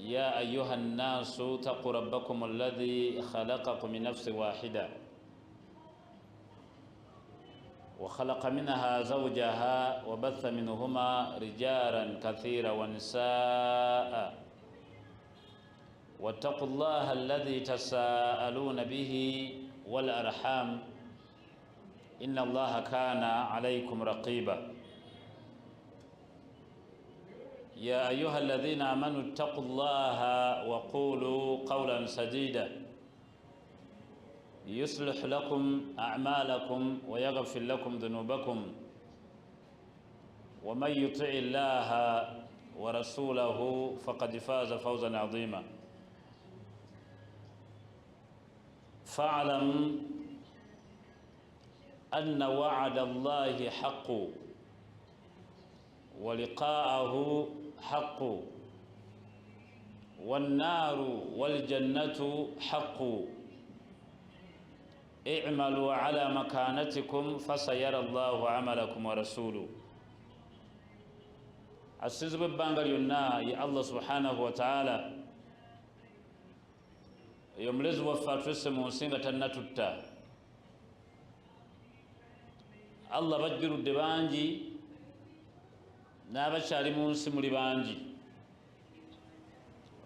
يا أيها الناس اتقوا ربكم الذي خلقكم من نفس واحدة وخلق منها زوجها وبث منهما رجالا كثيرا ونساء واتقوا الله الذي تساءلون به والأرحام إن الله كان عليكم رقيبا يا أيها الذين آمنوا اتقوا الله وقولوا قولا سديدا يصلح لكم أعمالكم ويغفر لكم ذنوبكم ومن يطع الله ورسوله فقد فاز فوزا عظيما فاعلم أن وعد الله حق ولقاءه حق والنار والجنة حق اعملوا على مكانتكم فسيرى الله عملكم ورسوله السيز ببانغ ينا يا الله سبحانه وتعالى يوملز وفاتوس موسينغا تناتوتا الله بجر الدبانجي n'abakyali mu nsi muli bangi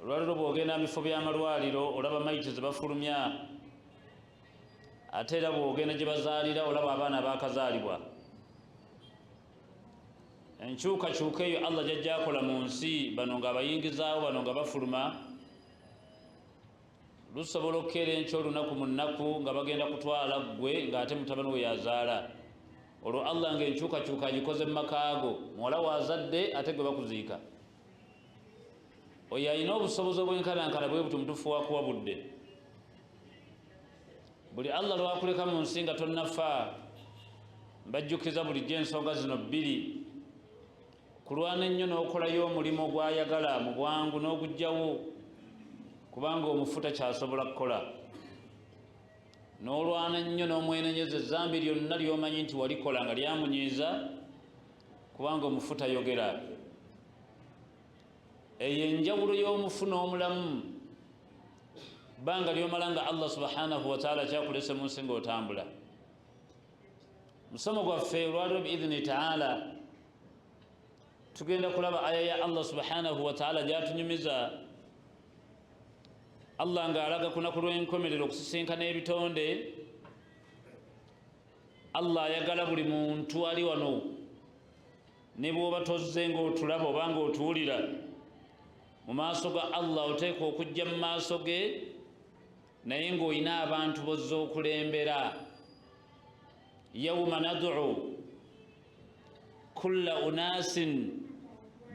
olwaliro bw'ogenda mu bifo by'amalwaliro olaba mayiti ze bafulumya ate era bw'ogenda gye bazaalira olaba abaana baakazaalibwa enkyukakyuka eyo Allah gy'ajja akola mu nsi bano nga abayingizaawo bano nga bafuluma lusobola okukeera enkya olunaku mu nnaku nga bagenda kutwala ggwe ng'ate mutabani we yazaala olwo Allah ng'enkyukakyuka agikoze mu makaago muwala wazadde ate gwe bakuziika oyo alina obusobozi obwenkanankana bwe buti mutuufu wakuwabudde buli Allah lwakuleka mu nsi nga tonnafa mbajjukiza bulijjo ensonga zino bbiri kulwana ennyo n'okolayo omulimu gw'ayagala mu bwangu n'ogugjawo kubanga omufu takyasobola kukola n'olwana nnyo n'omwenenyeza ezzambi lyonna ly'omanyi nti walikola nga lyamunyiiza kubanga omufu tayogera eyo enjawulo y'omufu n'omulamu bbanga ly'omala nga Allah subhanahu wa ta'ala kyakulese mu nsi ng'otambula musomo gwaffe olwaliro biidhini ta'ala tugenda kulaba aya ya Allah subhanahu wa ta'ala gyatunyumiza Allah ng'alaga ku lunaku lw'enkomerero okusisinkana ebitonde Allah ayagala buli muntu ali wano ne bw'oba tozze ng'otulaba oba ng'otuwulira mu maaso ga Allah oteeka okujja mu maaso ge naye ng'olina abantu bozze okulembera yawma nad'u kulla unaasin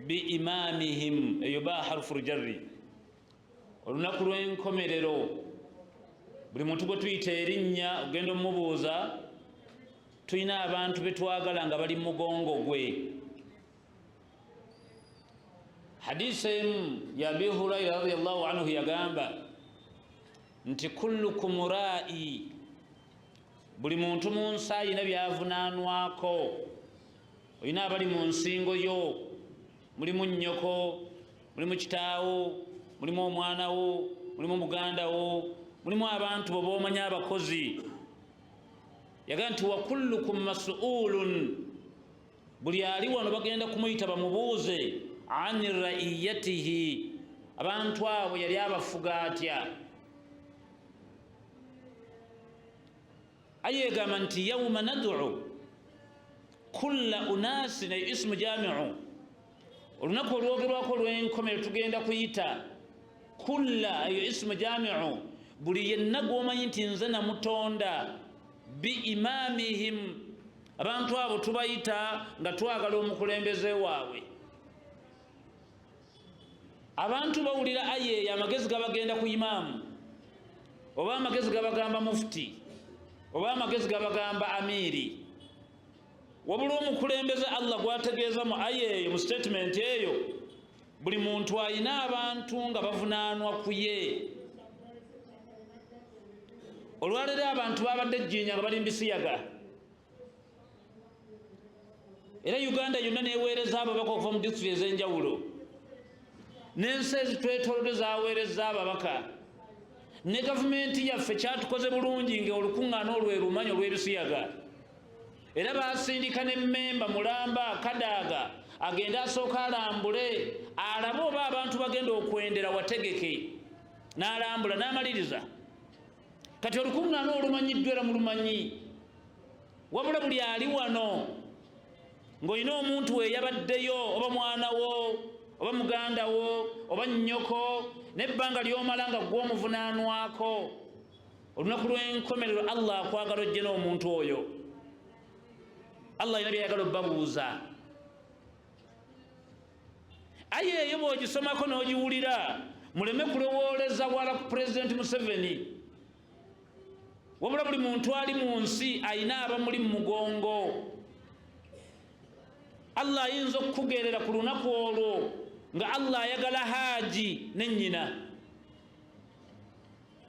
bi imaamihim eyo ba harfu jarri olunaku lw'enkomerero buli muntu gwe tuyita erinnya ogenda omumubuuza tulina abantu be twagala nga bali mu mugongo gwe hadisi emu ya Abi Hurayra radiyallahu anhu yagamba nti kullukum ra'i buli muntu mu nsi alina byavunaanwako olina abali mu nsingo yo mulimu nnyoko mulimu kitaawo mulimu omwana wo mulimu muganda wo mulimu abantu bo bomanyi abakozi yaga nti wa kullukum mas'ulun buli ali wano bagenda kumuyita bamubuuze ani ra'iyatihi abantu abo yali abafuga atya ayegamba nti yawma nad'u kulla unasin ay ismu jami'u olunaku olwogerwako lw'enkomero tugenda kuyita kulla ayo ismu jami'u buli yenna gw'omanyi nti nze namutonda bi imamihim abantu abo tubayita nga twagala omukulembeze waabwe abantu bawulira ayeeyo amagezi gabagenda ku imaamu oba amagezi gabagamba mufti oba amagezi gabagamba amiiri wabula omukulembeze Allah gwategeeza mu ayeeyo mu statement eyo buli muntu alina abantu nga bavunaanwa ku ye olwaleero abantu babadde ejjiinya nga bali mbisiyaga era Uganda yonna neweereza ababaka okuva mu disitulikiti ez'enjawulo n'ensi ezitwetoolodde zaaweereza ababaka ne gavumenti yaffe kyatukoze bulungi ng'olukuŋŋaana olwo lumanyi olw'ebisiyaga era baasindika n'emmemba mulamba kadaaga agende asooka alambule alabe oba abantu bagenda okwendera wategeke n'alambula n'amaliriza kati olukuŋŋaana olumanyiddwa era mulumanyi wabula buli ali wano ng'olina omuntu weyabaddeyo oba mwana wo oba muganda wo oba nnyoko n'ebbanga ly'omala nga gw'omuvunaanwako olunaku lw'enkomerero Allah akwagala ojje n'omuntu oyo Allah alina byayagala obbabuuza aye eyo bw'ogisomako n'ogiwulira muleme kulowooleza wala ku Pulezidenti Museveni wabula buli muntu ali mu nsi ayina abamuli mu mugongo Allah ayinza okukugerera ku lunaku olwo nga Allah ayagala haaji ne nnyina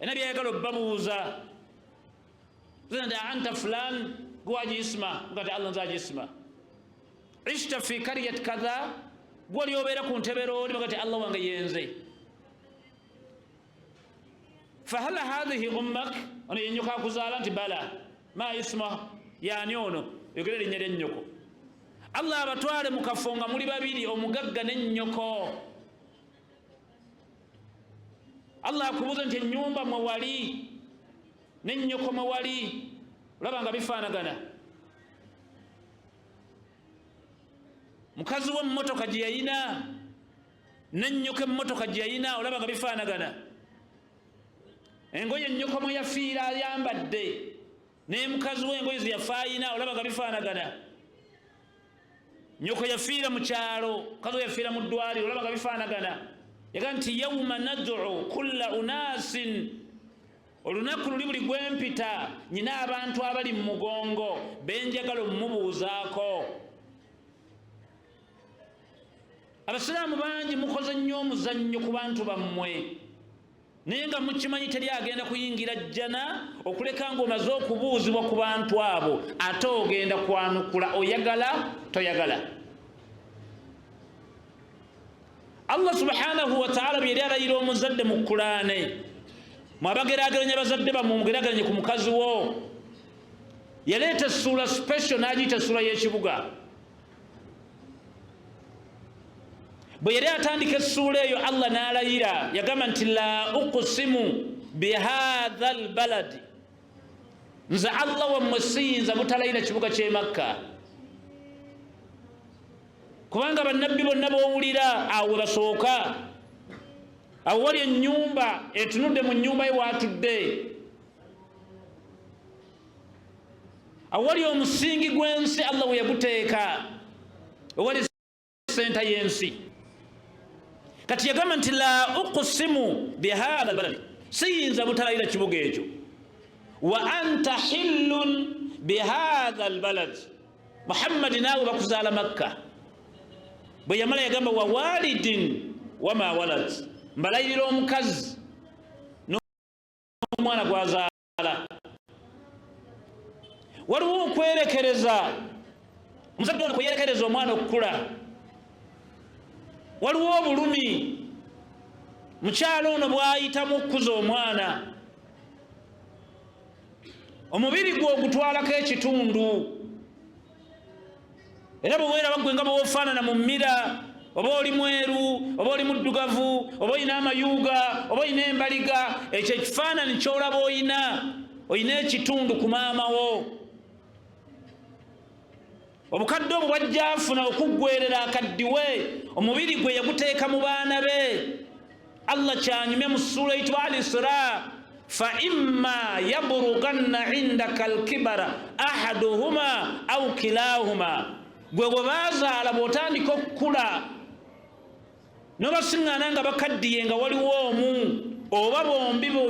ena byayagala obbabuuza zenda anta fulan gwaji isma ngati Allah nzaji isma ishta fi karyat kadha gwali obeera ku ntebero oli ngati Allah wange yenze fahala hadhihi ummak ono yennyoko akuzaala nti bala ma isma yani ono yogera linnya ly'ennyoko Allah abatwale mu kafo nga muli babiri omugagga n'ennyoko Allah akubuuza nti ennyumba mwe wali n'ennyoko mwe wali olaba nga bifaanagana mukazi w'emmotoka gye yayina n'ennyoko emmotoka gye yayina olaba nga bifaanagana engoye ennyoko mwe yafiira ayambadde ne mukazi w'engoye ze yafa ayina olaba nga bifaanagana nyoko yafiira mu kyalo mukazi we yafiira mu ddwaliro olaba nga bifaanagana yaga nti yawma nad'u kulla unaasin olunaku luli buli gwempita nyina abantu abali mu mugongo benjagala omumubuuzaako abasiraamu bangi mukoze nnyo omuzannyo ku bantu bammwe naye nga mukimanyi teri agenda kuyingira jjana okuleka ng'omaze okubuuzibwa ku bantu abo ate ogenda kwanukula oyagala toyagala Allah subhanahu wa ta'ala bye yali alayira omuzadde mu Kulaane mwabageraageranya bazadde bammwe mugeraageranye ku mukazi wo yaleeta essuula special n'agiyita essuula y'ekibuga bwe yali atandika essuula eyo Allah n'alayira yagamba nti la uqsimu bihadha albaladi nze Allah wammwe siyinza butalayira kibuga ky'e Makka kubanga bannabbi bonna b'owulira awo basooka awo wali ennyumba etunudde mu nnyumba ye waatudde awo wali omusingi gw'ensi Allah we yaguteeka ewali senta y'ensi kati yagamba nti la uqsimu bihadha albaladi siyinza butalayira kibuga ekyo wa anta hillun bihadha albalad Muhammadi naawe bakuzaala Makka bwe yamala yagamba wa walidin wama walad mbalayirira omukazi n'omwana gwazaala waliwo okwerekereza omuzadde ono kweyerekereza omwana okukula waliwo obulumi mukyalo ono bw'ayitamu okukuza omwana omubiri gwe ogutwalako ekitundu era bwe weeraba gwe nga bw'ofaanana mu mmira oba oli mweru oba oli muddugavu oba olina amayuuga oba olina embaliga ekyo ekifaananyi ky'olaba olina ekitundu ku maama wo obukadde obwo bwajja afuna okuggwerera akaddiwe omubiri gwe yaguteeka mu baana be Allah kyanyumye mu ssuula eyitibwa Al-Isra fa imma yaburughanna indaka alkibara ahaduhuma au kilahuma gwe bwe bazaala bw'otandika okukula n'obasiŋŋaana nga bakaddiye nga waliwo omu oba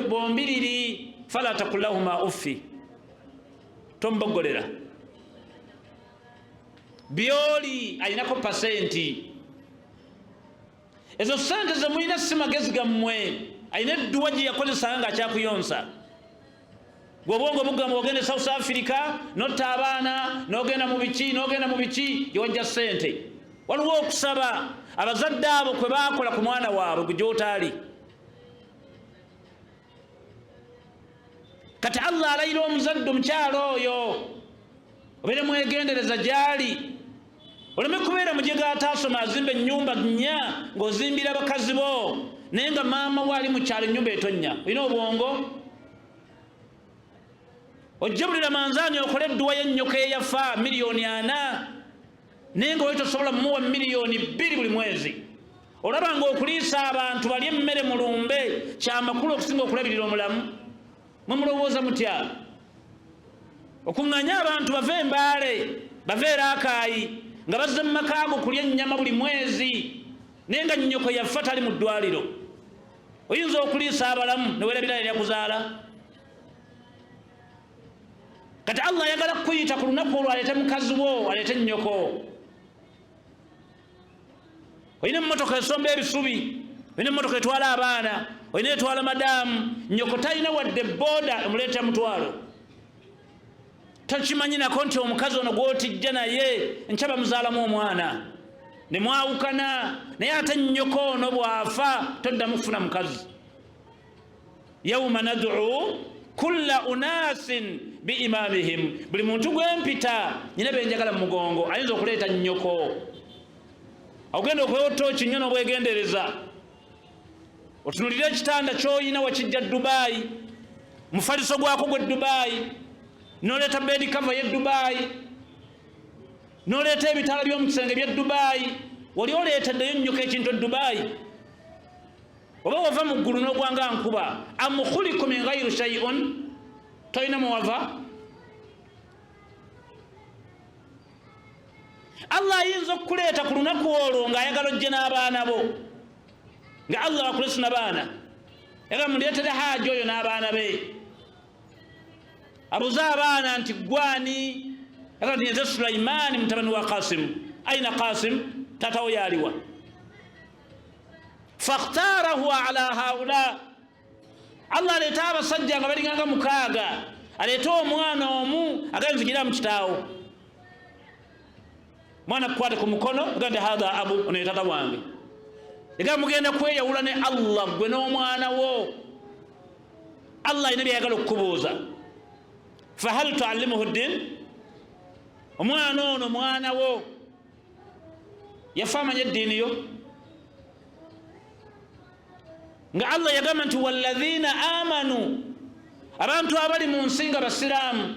bombiriri fala takul lahuma uffi tombogolera byoli alinako pasenti ezo sente ze mulina si magezi gammwe alina edduwa gye yakozesanga ng'akyakuyonsa gwe obwongo bugamba ogenda e South Africa notta abaana n'ogenda mu biki gye wajja sente waliwo okusaba abazadde abo kwe bakola ku mwana waabwe gwe gy'otaali. Kati Allah alayira omuzadde omukyalo oyo obeere mwegendereza gyali, oleme kubeera mujega ataasoma azimba ennyumba nnya ng'ozimbira bakazi bo naye nga maama we ali mu kyalo ennyumba etonnya. Olina obwongo? Ojja buli Ramanzaani okole edduwa y'ennyoko eyafa miliyoni 4 naye nga tosobola mumuwa miliyoni 2 buli mwezi. Olaba ng'okuliisa abantu balye emmere mu lumbe kyamakulu okusinga okulabirira omulamu. Mwe mulowooza mutya? Okuŋŋanya abantu bave Embaale bave Raakaayi nga bazze mu maka go kulya ennyama buli mwezi naye nga nnyoko yafa tali mu ddwaliro. Oyinza okuliisa abalamu ne weerabira eryakuzaala? Kati Allah ayagala kukuyita ku lunaku olwo aleete mukazi wo aleete nnyoko. Olina emmotoka esomba ebisubi, olina emmotoka etwala abaana, olina etwala madaamu, nnyoko talina wadde booda emuleeta mutwalo. Tokimanyi nako nti omukazi ono gw'otijja naye enkya bamuzaalamu omwana ne mwawukana, naye ate nnyoko ono bw'afa toddamu kufuna mukazi. Yawma nad'u kulla unaasin biimamihim, buli muntu gwempita nyina benjagala mu mugongo ayinza okuleeta nnyoko. Ogenda okwota kinnyo n'obwegendereza, otunulira ekitanda ky'oyina wakijja Dubai, mufaliso gwako gwe Dubai, noleeta bedi kava ye Dubai, noleeta ebitala by'omu kisenge bye Dubai. Wali oleeteddeyo nnyoko ekintu Dubai? Oba wava mu ggulu n'ogwanga nkuba? Am khuliqu min ghayri shay'un, toyina muwava? Allah ayinza okukuleeta ku lunaku olwo ng'ayagala ojje n'abaana bo, nga Allah wakulesi n'abaana, era muleetere haaji oyo n'abaana be. Abuze abaana nti gwani? Era nti nze Sulaimaani mutabani wa Qasim. Aina Qasim? Tatawo yaliwa? Fakhtarahu ala haula. Allah aleeta abasajja nga balinganga 6, aleeta omwana omu aganzigira mu kitaawo. Mwana kukwate ku mukono gande hadha abu, ono ye tata wange. Ega mugenda kweyawula ne Allah gwe n'omwana wo. Allah alina byayagala okukubuuza. Fahal tuallimuhu ddin? Omwana ono mwana wo yafa amanya eddiini yo? Nga Allah yagamba nti walladhina amanu, abantu abali mu nsi nga basiraamu,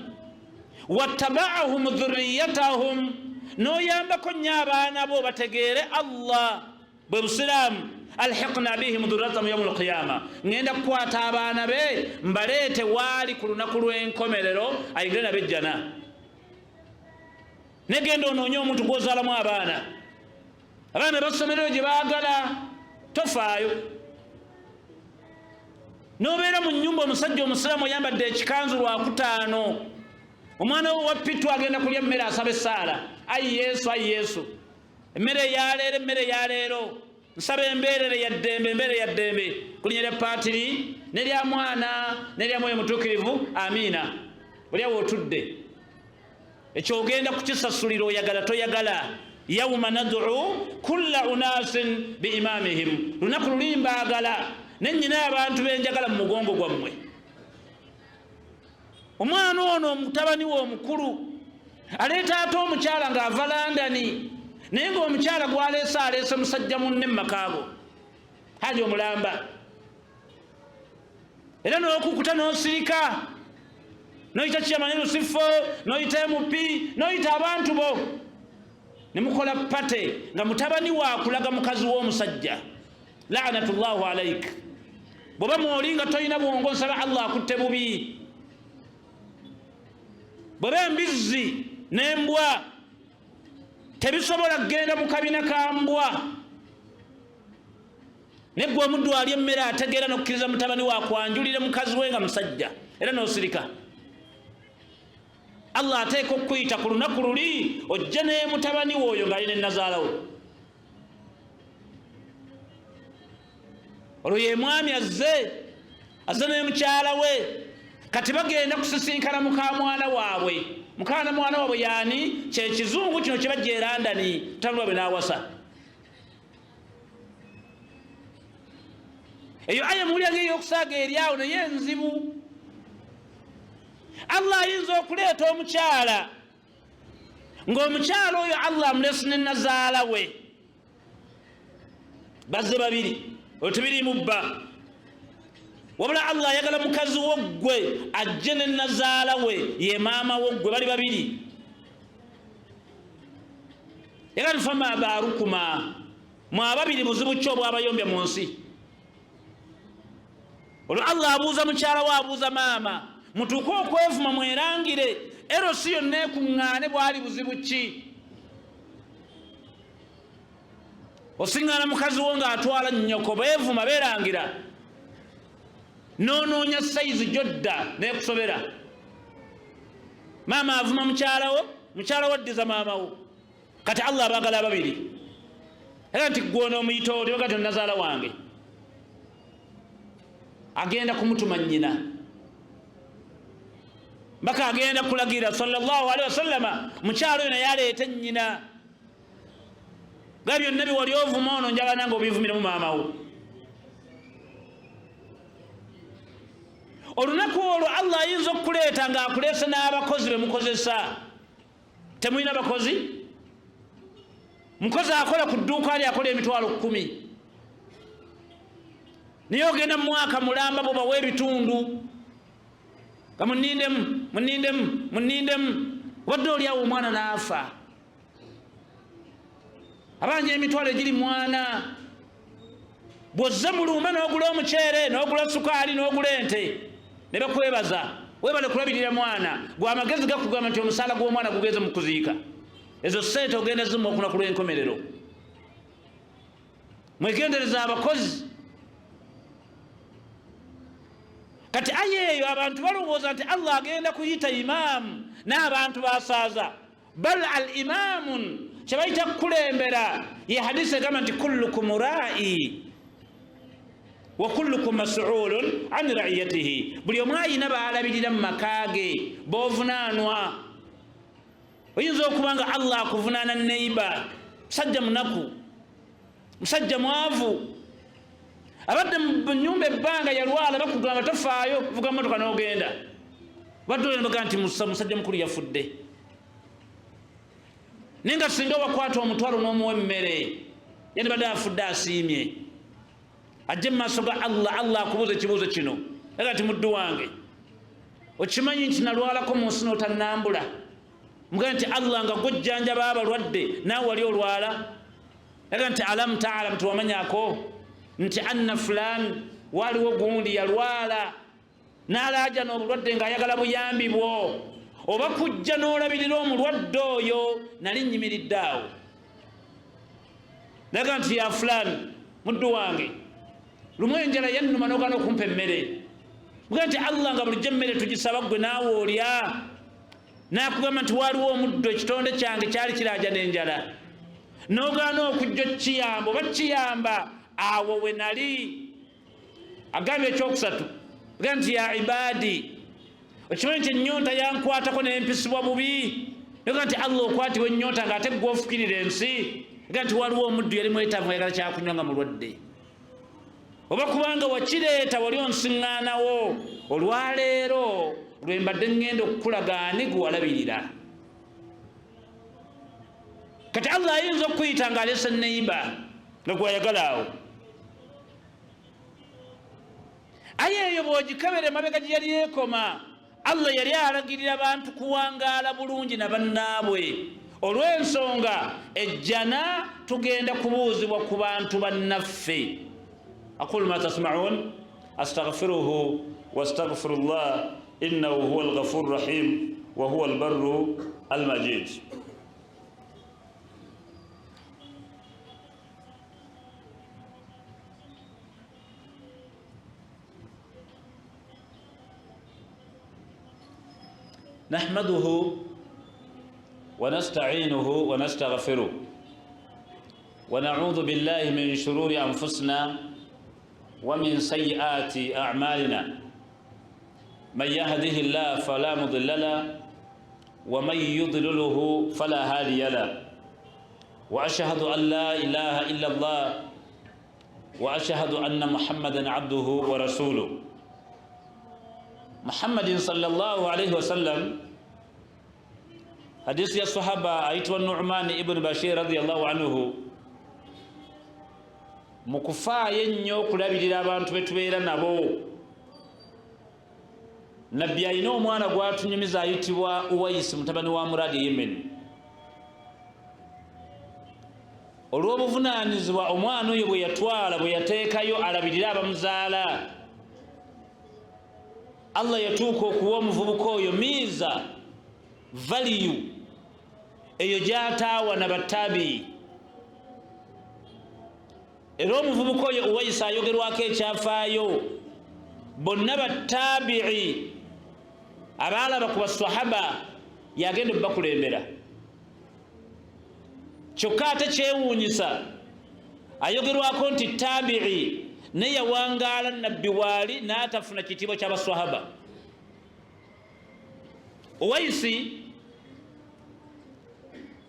wattaba'ahum dhurriyyatahum, n'oyambako nnyo abaana bo bategeere Allah bwe busiraamu, alhiqna bihim dhurriyyatahum yawma alqiyama, ngenda kukwata abaana be mbaleete waali ku lunaku lw'enkomerero ayingire nabejjana. Negenda onoonye omuntu gw'ozaalamu abaana, abaana basomero gye baagala, tofaayo. N'obeera mu nnyumba omusajja omusiraamu oyambadde ekikanzu lwakutaano, omwana wo wappitwa agenda kulya emmere asaba essaala, ayi Yesu ayi Yesu, emmere eyaleero emmere eyaleero, nsaba embeerere ya ddembe embeere ya ddembe, kulinnya lya paatiri nerya mwana nerya mwoyo mutuukirivu, amiina. Buli awo otudde ekyogenda kukisasulira oyagala toyagala. Yawma nad'u kulla unaasin biimamihim, lunaku luli mbaagala nennyina abantu benjagala mu mugongo gwammwe. Omwana ono mutabani we omukulu aleeta ate omukyala ng'ava Londoni, naye ng'omukyala aleese musajja munne mu makaago, haji omulamba. Era n'okukuta n'osirika, noyita Chairman Lusifo, noyita MP, noyita abantu bo, ne mukola pate nga mutabani wa akulaga mukazi w'omusajja. La'natullahu alaik. Bw'oba mwoli nga toyina bwongo, nsaba Allah akutte bubi. Bw'oba embizzi n'embwa tebisobola kgenda mu kabina ka mbwa, neggwe omuddu alya emmere ategeera n'okukkiriza mutabani wa akwanjulire mukazi we nga musajja, era n'osirika. Allah ateeka okukuyita ku lunaku luli ojja ne mutabani we oyo ng'alina ennazaala we. Olwo ye mwami azze ne mukyala we, kati bagenda kusisinkana muka mwana waabwe. mukana mwana wabwe yani kyekizungu kino kyebajja e London tanulwa bwe n'awasa. Eyo aya muwulira ey'okusaaga eryawo naye enzibu. Allah ayinza okuleeta omukyala ng'omukyala oyo Allah amulese ne nazaala we bazze babiri oyo tebiriimu bba, wabula Allah ayagala mukazi woggwe ajje ne nazaala we ye maama woggwe bali babiri. Yagala fama baarukuma mwababiri buzibu ki obwabayombya mu nsi. Olwo Allah abuuza mukyala we abuuza maama mutuuke okwevuma mwerangire ero si yonna ekuŋŋaane bwali buzibu ki. Osiŋŋaana mukazi wo ng'atwala nnyoko beevuma beerangira noonoonya sayizi gyodda neekusobera. Maama avuma mukyala wo addiza maama wo. Kati Allah abaagala ababiri era nti gwona omuyita oli bagati nazaala wange agenda kumutuma nnyina mpaka agenda kulagira sallallahu alaihi wasallama mukyalo oyo naye aleete nnyina nga byonna biwali ovuma ono njagala nange obivumiremu maama wo. Olunaku olwo Allah ayinza okukuleeta ng'akuleese n'abakozi be mukozesa. Temulina bakozi? Mukozi akola ku dduuka lye akola emitwalo 10 naye ogenda mu mwaka mulamba bo bawa ebitundu nga munindemu obadde oliawo omwana n'afa abanja emitwalo egiri mwana bw'ozze mulumba n'ogula omuceere n'ogula sukaali n'ogula ente ne bakwebaza webale kulabirira mwana gwe amagezi gakugamba nti omusaala gw'omwana gugeze mu kuziika ezo sente ogenda zimu okuna ku lw'enkomerero. Mwegendereza abakozi. Kati aya eyo abantu balowooza nti Allah agenda kuyita imaamu n'abantu basaaza. Bal al imaamun kyebayita kukulembera ye hadisi egamba nti kullukum raa'i wa kullukum mas'ulun an ra'iyatihi. Buli omu ayina baalabirira mu maka ge boovunaanwa. Oyinza okuba nga Allah akuvunaana neiba musajja munaku musajja mwavu abadde mu nnyumba ebbanga yalwala bakugamba tofaayo vuga mmotoka n'ogenda badde olembaga nti musajja mukulu yafudde naye nga singa wakwata omutwalo n'omuwa emmere yandibadde afudde asiimye ajje mu maaso ga Allah akubuuza ekibuuzo kino aga nti muddu wange okimanyi nti nalwalako mu nsi n'otannambula mugaa nti Allah nga gojjanjaba abalwadde naawe wali olwala aga nti alam taalam tiwamanyako nti anna fulan waliwo gundi yalwala n'alaaja n'obulwadde ng'ayagala buyambi bwo oba kujja n'olabirira omulwadde oyo nali nnyimiridde awo naga nti ya fulan muddu wange lumu enjala yannuma n'ogaana okumpa emmere mugaa nti Allah nga bulijjo emmere tugisaba gwe naawe olya n'akugamba nti waliwo omuddo ekitonde kyange kyali kiraaja n'enjala n'ogaana okujja okiyamba oba kiyamba awo we nali. Agambye ekyokusatu aga nti ya ibaadi okimanyi nti ennyonta yankwatako n'empisibwa bubi aga nti Allah okwatibwa ennyonta ng'ate gwe ofukirira ensi aga nti waliwo omuddu yali mwetaavu ayagala kyakunywa nga mulwadde oba kubanga wakireeta wali onsiŋŋaanawo olwaleero lwe mbadde ŋŋenda okukulaga ani gwe walabirira. Kati Allah ayinza okuyita ng'aleese neiba nga gwayagala awo. Aya eyo bw'ogikebera emabega gye yali ekoma Allah yali alagirira abantu kuwangaala bulungi na bannaabwe olw'ensonga ejjana tugenda kubuuzibwa ku bantu bannaffe. Aqulu ma tasma'un astaghfiruhu wastaghfirullah innahu huwal ghafurur rahim wa huwal barru al majid. نحمده ونستعينه ونستغفره ونعوذ بالله من شرور أنفسنا ومن سيئات أعمالنا من يهده الله فلا مضل له ومن يضلله فلا هادي له وأشهد أن لا إله إلا الله وأشهد أن محمدا عبده ورسوله. محمد صلى الله عليه وسلم حديث يا صحابة أيتوا النعمان ابن بشير رضي الله عنه مكفاية nnyo kulabirira abantu betubeera nabo. Nabbi alina omwana gwatunyumiza ayitibwa Uwais mutabani wa Muradi Yemen. Olw'obuvunaanyizibwa omwana oyo bwe yatwala bwe yateekayo alabirira abamuzaala, Allah yatuuka okuwa omuvubuka oyo miiza value eyo gy'ataawa na battabi. Era omuvubuka oyo Uwais ayogerwako ekyafaayo, bonna battabi'i abaalaba ku basahaba yagenda okubakulembera. Kyokka ate kyewuunyisa ayogerwako nti tabi'i naye yawangaala nabbi waali n'atafuna kitiibwa ky'abasahaba. Uwaisi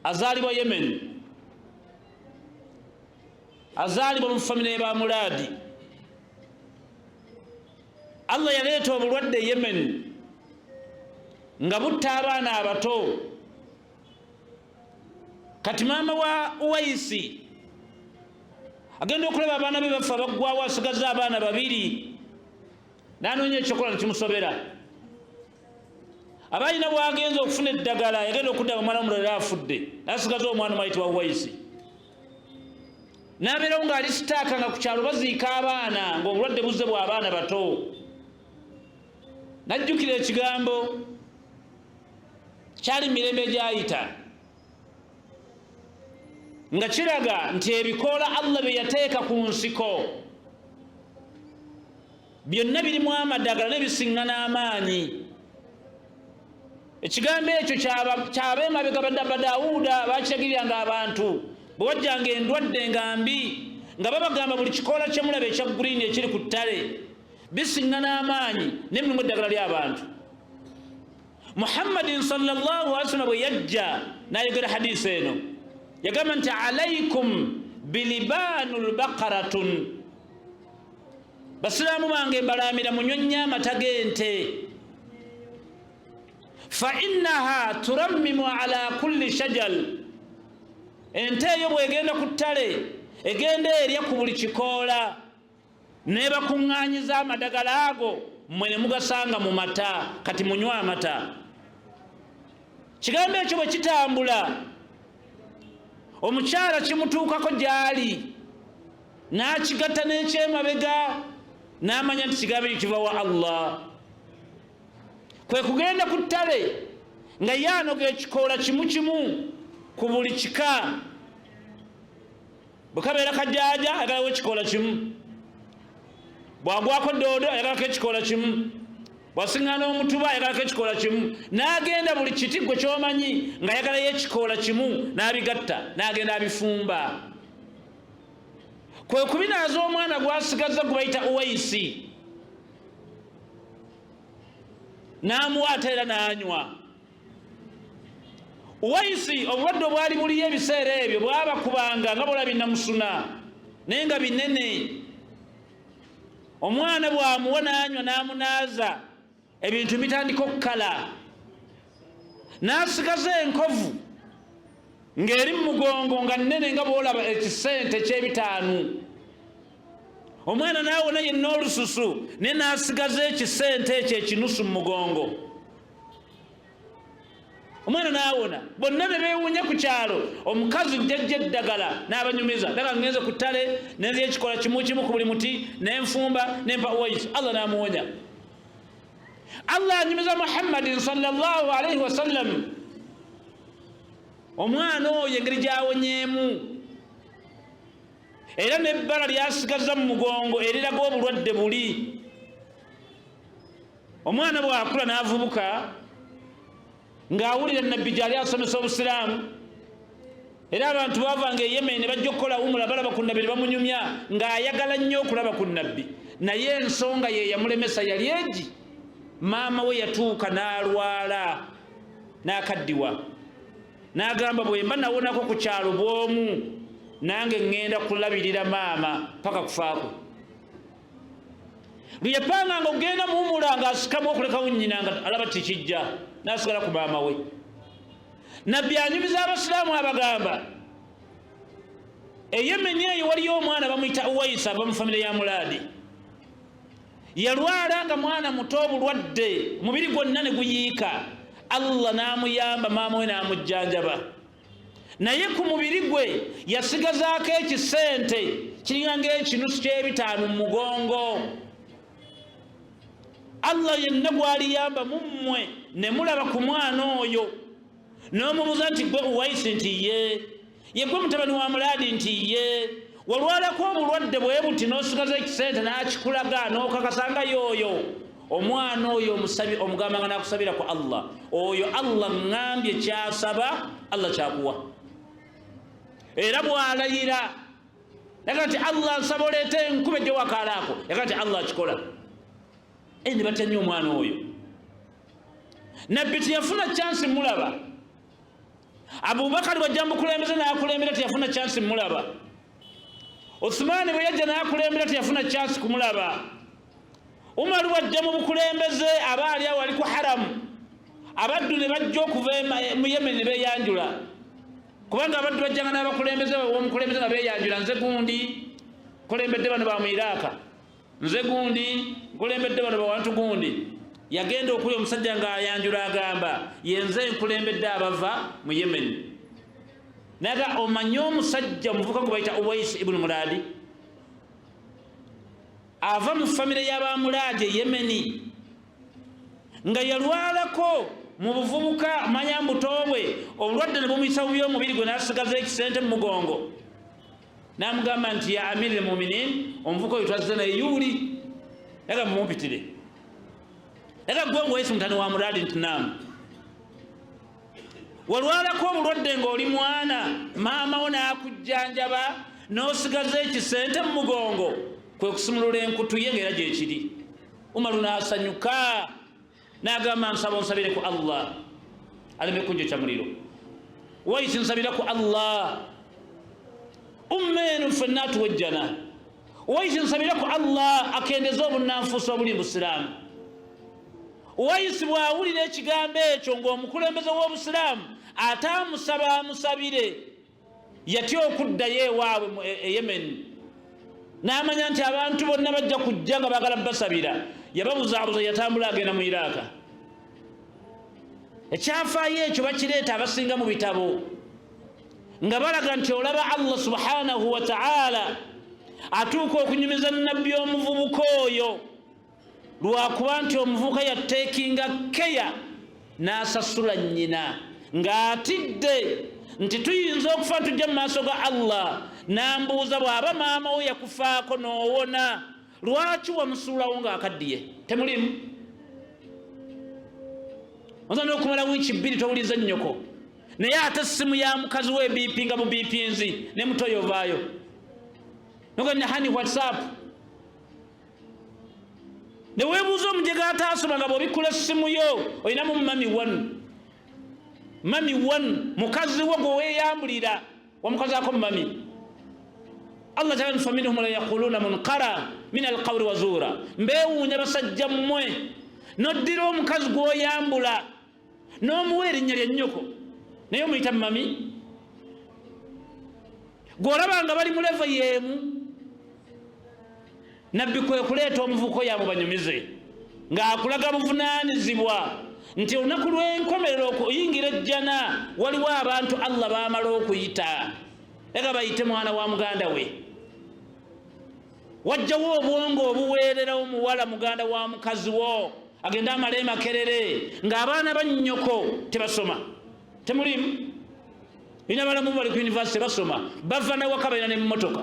azaalibwa Yemen, azaalibwa mu famire y'aba Muradi. Allah yaleeta obulwadde Yemen nga butta abaana abato. Kati maama wa Uwaisi agenda okulaba abaana be bafa baggwawo, asigaza abaana babiri, n'anoonya ekyokola nekimusobera. Abalina bwagenza okufuna eddagala yagenda okuddaba omwana omulala afudde, n'asigaza omwana omayitibwa Uwaisi. N'abeerawo ng'ali sitaaka nga ku kyalo baziika abaana ng'obulwadde buzze bw'abaana bato. Najjukira ekigambo kyali mirembe gyayita nga kiraga nti ebikoola Allah bye yateeka ku nsiko byonna birimu amadagala ne bisiŋŋana amaanyi. Ekigambo ekyo ky'abeemabega ba Daawuda bakiragiriranga abantu bwe wajjanga endwadde nga mbi nga babagamba buli kikoola kye mulaba ekya gguliini ekiri ku ttale bisiŋŋana amaanyi n'emirimu eddagala ly'abantu. Muhammadin sallallahu alaihi wasallam bwe yajja n'ayogera hadiisi eno yagamba nti alaikum bilibaanul baqaratun, basiraamu bange mbalaamira munywennye amata g'ente, fa innaha turammimu ala kulli shajal. Ente eyo bw'egenda ku ttale egenda erya ku buli kikoola nebakuŋŋaanyiza amadagala ago mmwe ne mugasanga mu mata, kati munywe amata. Kigambo ekyo bwe kitambula omukyala kimutuukako gy'ali n'akigatta n'ekyemabega n'amanya nti kigambo ekyo kiva wa Allah. Kwe kugenda ku ttale nga ye anoga ekikoola kimu kimu ku buli kika. Bwe kabeera kajjaaja ayagalawo ekikoola kimu, bwagwako doodo ayagalako ekikoola kimu, bwasiŋŋaana omutuba ayagalako ekikoola kimu, n'agenda buli kiti gwe kyomanyi ng'ayagalayo ekikoola kimu n'abigatta n'agenda abifumba. Kwe kubinaaza omwana gw'asigaza gwe bayita Uwaisi, n'amuwa ate era n'anywa. Uwaisi obulwadde obwali buliyo ebiseera ebyo bwabakubanga nga bola binnamusuna naye nga binene. Omwana bw'amuwa n'anywa n'amunaaza ebintu bitandika okukala, n'asigaza enkovu ng'eri mu mugongo nga nnene nga bw'olaba ekisente ky'ebitaanu. Omwana n'awona yenna olususu naye n'asigaza ekisente ekyo ekinusu mu mugongo. Omwana n'awona, bonna ne beewuunya ku kyalo. Omukazi jjajja eddagala n'abanyumiza, daga ngenze ku ttale nenze ekikola kimu kimu ku buli muti n'enfumba n'empa Uwaisi. Allah n'amuwonya. Allah anyumiza Muhammadin sallallahu alaihi wasallam. Omwana oyo engeri gy'awonyeemu era n'ebbala lyasigaza mu mugongo eriraga obulwadde buli. Omwana bw'akula n'avubuka ng'awulira nabbi gy'ali asomesa obusiraamu, era abantu baavanga e Yemen ne bajja okukola umula balaba ku nabbi ne bamunyumya ng'ayagala nnyo okulaba ku nabbi, naye ensonga ye yamulemesa yali egi. Maama we yatuuka n'alwala n'akaddiwa n'agamba bwe mba nawonako ku kyalo bw'omu nange ŋŋenda kulabirira maama paka kufaako. lwe yapanga nga ogenda muwumula nga asikamu okulekawo nnyina nga alaba tikijja n'asigala ku maama we. nabbi anyumiza abasiraamu abagamba eyemeni eyo waliyo omwana bamuyita Uwaisa ava mu famire ya Mulaadi. yalwala nga mwana muto obulwadde mubiri gwonna ne guyiika. Allah n'amuyamba maama we n'amujjanjaba. naye ku mubiri gwe yasigazaako ekisente kiringa ng'ekinusu ky'ebitaano mu mugongo. Allah yenna gw'aliyamba mummwe ne mulaba ku mwana oyo n'omubuuza nti gwe Uwaisi nti ye gwe mutabani wa Mulaadi nti ye walwalako obulwadde bwe buti n'osigaza ekisente n'akikulaga n'okakasanga y'oyo omwana oyo omugamba nga n'akusabira ku Allah oyo Allah ŋŋambye kyasaba Allah kyakuwa. era bw'alayira yaga nti Allah nsaba oleete enkube gye wakaalaako yaga nti Allah akikola. ne batya nnyo omwana oyo. nabbi teyafuna chansi mulaba. Abubakari wajja mukulembeze n'akulembera teyafuna chansi mulaba. Uthmani bwe yajja n'akulembera teyafuna chansi kumulaba. Umar wajja mu bukulembeze abaali awo ali ku haramu. abaddu ne bajja okuva mu Yemen ne beeyanjula kubanga abaddu bajjanga n'abakulembeze omukulembeze nga beeyanjula nze gundi kulembedde bano ba mu Iraka nze gundi nkulembedde bano bawantu gundi. yagenda okuli omusajja nga ayanjula agamba yenze nkulembedde abava mu Yemen. naga omanye omusajja muvuka gwe bayita Uwais ibn Mulaadi ava mu famire y'Abamulaadi e Yemeni nga yalwalako mu buvubuka manya mbutoobwe obulwadde ne bumuyisa bubi omubiri gwe n'asigaza ekisente mu mugongo. n'amugamba nti ya amiril muminin omuvuka oyo twazze naye yuuli yaga mumumpitire yaga gwe Uwais mutani wa Mulaadi nti naamu. walwalako obulwadde ng'oli mwana maama wo n'akujjanjaba n'osigaza ekisente mu mugongo kwe kusumulula enkutu ye ng'era gyekiri. Umaru n'asanyuka n'agamba nsaba onsabire ku Allah aleme kunjokya muliro. Uwais nsabira ku Allah ummeenu ffenna atuwejjana. Uwais nsabira ku Allah akendeze obunnanfuusi obuli mu Busiraamu. Uwais bw'awulira ekigambo ekyo ng'omukulembeze w'Obusiraamu ataamusaba amusabire yatya okuddayo ewaabwe e Yemen. N'amanya nti abantu bonna bajja kujja nga baagala basabira yababuzaabuza yatambula agenda mu Iraka. ekyafaayo ekyo bakireeta abasinga mu bitabo nga balaga nti olaba Allah subhanahu wa ta'ala atuuka okunyumiza nabbi omuvubuka oyo lwakuba nti omuvubuka yateekinga keya n'asasula nnyina ng'atidde nti tuyinza okufa tujja mu maaso ga Allah. N'ambuuza bw'aba maama we yakufaako n'owona lwaki wamusuulawo ng'akaddiye temulimu? Oza n'okumala wiiki 2 towuliza nnyoko naye ate essimu ya mukazi we biipinga mu biipinzi ne mutoyo ovaayo noganya hani WhatsApp ne weebuuza omujega ataasoma nga bw'obikkula essimu yo olinamu mami one mukazi wo gwe weeyambulira wamukazaako mami. Allah ta'ala faminhum la yaquluna munkara min alqawli wa zura. Mbeewuunya basajja mmwe noddira omukazi gw'oyambula n'omuwa erinnya lya nnyoko naye omuyita mami. gw'olaba nga bali mu leva yeemu nabbi kwe kuleeta omuvuko yaabwe banyumize ng'akulaga buvunaanyizibwa nti olunaku lw'enkomerero okuyingira ejjana waliwo abantu Allah baamala okuyita ega bayite mwana wa muganda we. wajjawo obwongo obuweerera omuwala muganda wa mukazi wo agenda amale makerere ng'abaana bannyoko tebasoma temulimu. ina balamu bali ku university basoma bava nawaka balina n'emmotoka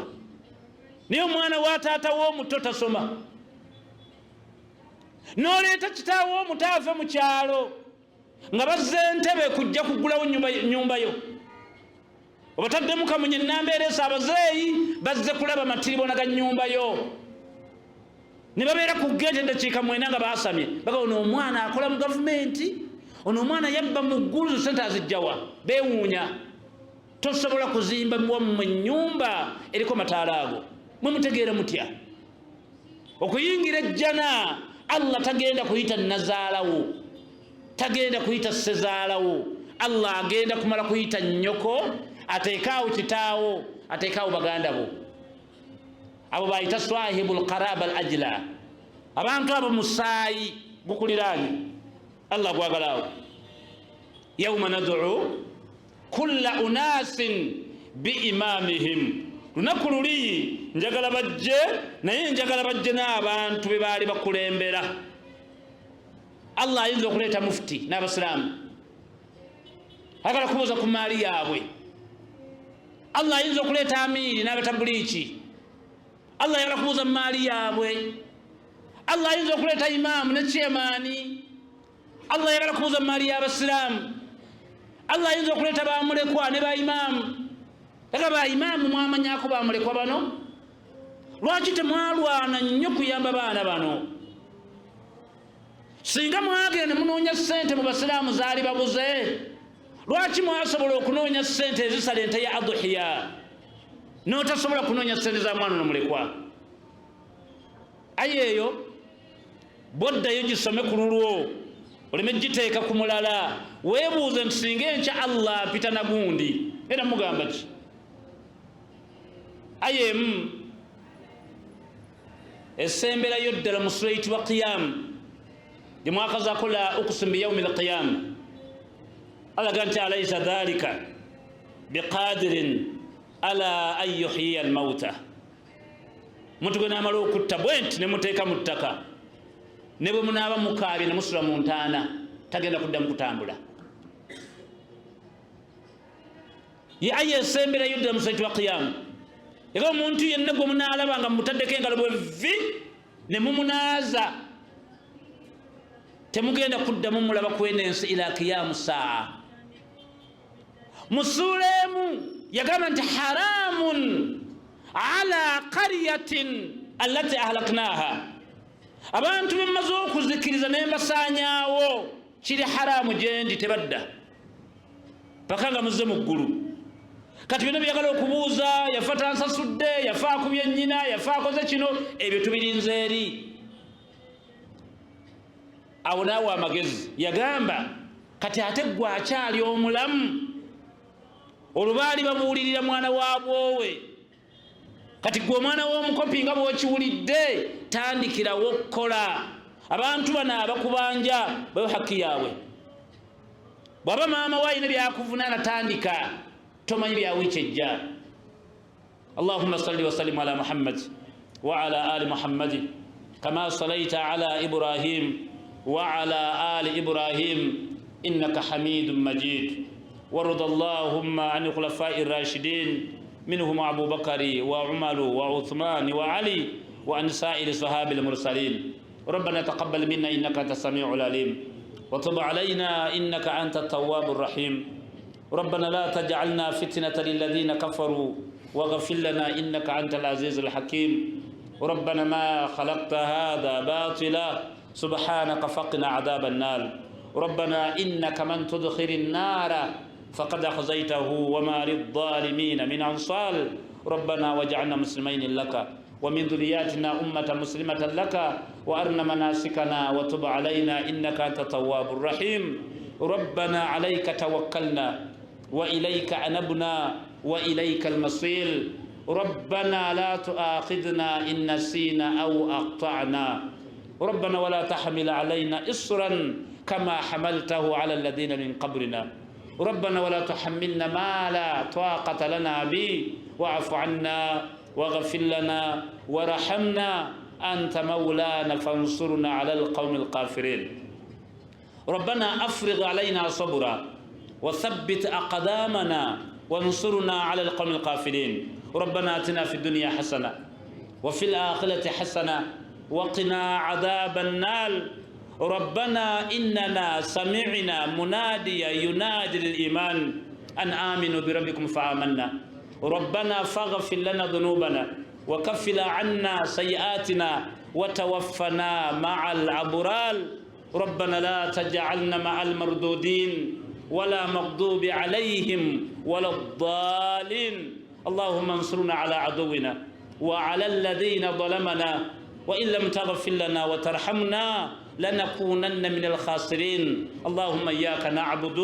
naye omwana wa taata w'omuto tasoma. N'oleeta kitaawo omuto ave mu kyalo nga bazze entebe kujja kugulawo nnyumba yo obataddemu kamunye nambeeresa abazeeyi bazze kulaba matiribona ga nnyumba yo ne babeera ku ggeeti eddakiika 9 nga baasamye bagabona omwana akola mu gavumenti ono omwana yabba mu ggulu sente azijjawa beewuunya tosobola kuzimba wammwe ennyumba eriko mataala ago mwe mutegeera mutya okuyingira ejjana Allah tagenda kuyita nazaalawo tagenda kuyita sezaalawo Allah agenda kumala kuyita nnyoko ateekaawo kitaawo ateekaawo baganda bo abo bayita swahibul qaraba al ajla abantu abo musaayi gukuliraanye Allah gwagalaawo yawma nad'u kulla unasin biimamihim lunaku luli njagala bajje naye njagala bajje n'abantu be baali bakulembera Allah ayinza okuleeta mufti n'abasiraamu agala kubuuza ku maali yaabwe Allah ayinza okuleeta amiiri n'abatabuliiki Allah ayagala kubuuza mu maali yaabwe Allah ayinza okuleeta imaamu ne chairmaani Allah ayagala kubuuza mu maali y'abasiraamu Allah ayinza okuleeta bamulekwa ne baimaamu aga baimaamu mwamanyako bamulekwa bano lwaki temwalwana nnyo kuyamba baana bano singa mwagenda ne munoonya ssente mu basiraamu zaali babuze lwaki mwasobola okunoonya ssente ezisala ente ya adhiya n'otasobola kunoonya ssente za mwana nomulekwa ayi eyo boddayo gisome ku lulwo oleme giteeka ku mulala weebuuze nti singa enkya Allah apita na gundi era mugamba ki ayemu essemberayo ddala mu sura eyitibwa qiyamu gye mwakazaako la uqsimu biyawmi lqiyamu alaga nti alaysa dhalika biqadirin ala an yuhyiya almauta muntu gwe naamala okutta bwe nti ne muteeka mu ttaka ne bwe munaaba mukaabye ne musula mu ntaana tagenda kuddamu kutambula ye aye essemberayo ddala mu sura eyitibwa qiyamu ega omuntu yenna gwe munaalaba nga mutaddeko engalo bwe vi ne mumunaaza temugenda kuddamu mulaba kwena ensi ila qiyamu saa mu suura emu yagamba nti haramun ala qaryatin allati ahlaknaha abantu bemaze okuzikiriza ne mbasaanyaawo kiri haramu gyendi tebadda paka nga muzze mu ggulu kati byonna byagala okubuuza yafa tansasudde yafa akubye nnyina yafa akoze kino ebyo tubirinze eri awo naawe amagezi yagamba kati ate gwe akyali omulamu olubaali babuulirira mwana waabwowe kati gwe omwana w'omukopi nga bw'okiwulidde tandikirawo okukola abantu bano abakubanja bayo hakki yaabwe bw'aba maama waayina byakuvunaana tandika tomanyi byawiiki ejja allahumma salli wa sallim ala muhammad wa ala ali muhammadi kama salaita ala ibrahim wa ala ali ibrahim innaka hamidun majid warud allahumma an khulafai rashidin منهم أبو بكر وعمر وعثمان وعلي وعن سائر صحاب المرسلين ربنا تقبل منا إنك أنت السميع العليم وتب علينا إنك أنت التواب الرحيم ربنا لا تجعلنا فتنة للذين كفروا واغفر لنا إنك أنت العزيز الحكيم ربنا ما خلقت هذا باطلا سبحانك فقنا عذاب النار ربنا إنك من تدخل النار فقد أخزيته وما للظالمين من أنصار ربنا واجعلنا مسلمين لك ومن ذرياتنا أمة مسلمة لك وأرنا مناسكنا وتب علينا إنك أنت التواب الرحيم ربنا عليك توكلنا وإليك أنبنا وإليك المصير ربنا لا تؤاخذنا إن نسينا أو أقطعنا ربنا ولا تحمل علينا إصرا كما حملته على الذين من قبلنا ربنا ولا تحملنا ما لا طاقة لنا به واعف عنا واغفر لنا وارحمنا أنت مولانا فانصرنا على القوم الكافرين ربنا أفرغ علينا صبرا وثبت أقدامنا وانصرنا على القوم الكافرين ربنا آتنا في الدنيا حسنة وفي الآخرة حسنة وقنا عذاب النار ربنا إننا سمعنا مناديا ينادي للإيمان أن آمنوا بربكم فآمنا ربنا فاغفر لنا ذنوبنا وكفر عنا سيئاتنا وتوفنا مع الأبرار ربنا لا تجعلنا مع المردودين ولا مغضوب عليهم ولا الضالين. اللهم انصرنا على عدونا وعلى الذين ظلمنا، وإن لم تغفر لنا وترحمنا لنكونن من الخاسرين. اللهم إياك نعبد